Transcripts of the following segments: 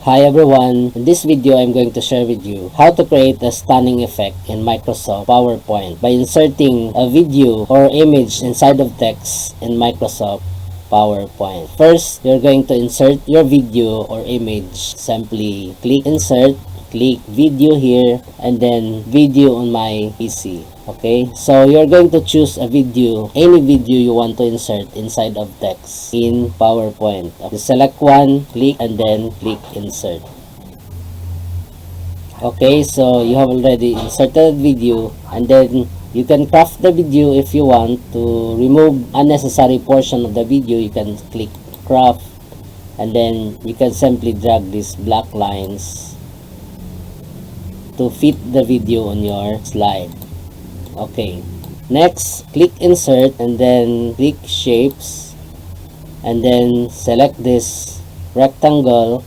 Hi everyone, in this video I'm going to share with you how to create a stunning effect in Microsoft PowerPoint by inserting a video or image inside of text in Microsoft PowerPoint. First, you're going to insert your video or image. Simply click insert, click video here, and then video on my PC. Okay, so you're going to choose a video, any video you want to insert inside of text in PowerPoint. Okay, select one, click, and then click insert. Okay, so you have already inserted video, and then you can craft the video if you want to remove unnecessary portion of the video. You can click craft, and then you can simply drag these black lines to fit the video on your slide. Okay, next click insert and then click shapes, and then select this rectangle,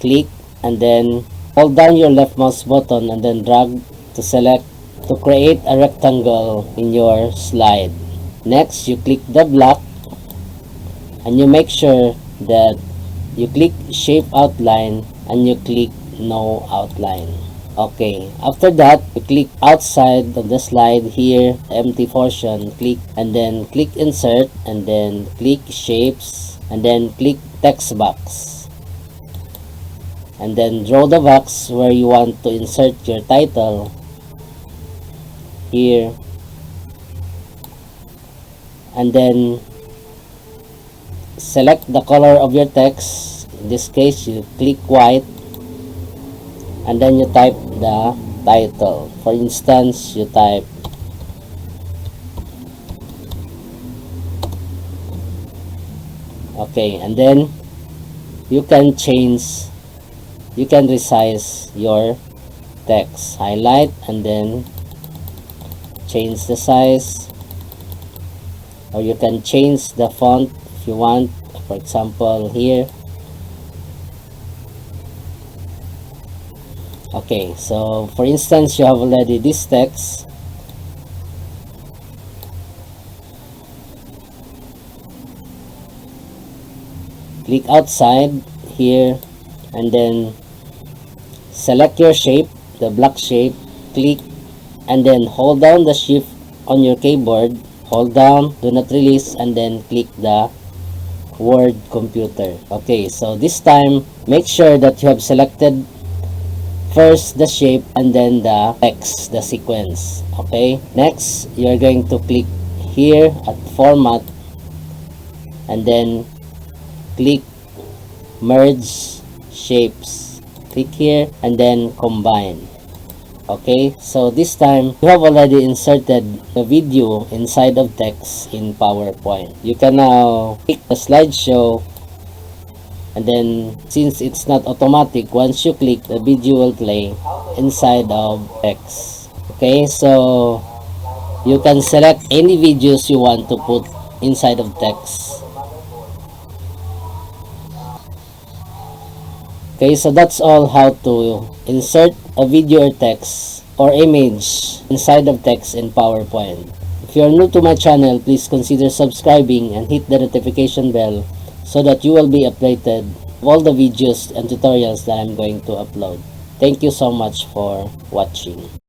click, and then hold down your left mouse button and then drag to select to create a rectangle in your slide. Next, you click the block and you make sure that you click shape outline and you click no outline. Okay, after that you click outside of the slide here, empty portion, click, and then click insert, and then click shapes, and then click text box, and then draw the box where you want to insert your title here, and then select the color of your text. In this case, you click white, and then you type the title. For instance, you type okay, and then you can resize your text. Highlight and then change the size, or you can change the font if you want. For example, here. Okay, so for instance, you have already this text. Click outside here, and then select your shape, the block shape, click, and then hold down the shift on your keyboard, hold down, do not release, and then click the word computer. Okay, so this time make sure that you have selected first the shape and then the text, the sequence. Okay, next you're going to click here at format, and then click merge shapes, click here, and then combine. Okay, so this time you have already inserted the video inside of text in PowerPoint. You can now click the slideshow, and then since it's not automatic, once you click, the video will play inside of text. Okay, so you can select any videos you want to put inside of text. Okay, so that's all how to insert a video or text or image inside of text in PowerPoint. If you are new to my channel, please consider subscribing and hit the notification bell so that you will be updated of all the videos and tutorials that I'm going to upload. Thank you so much for watching.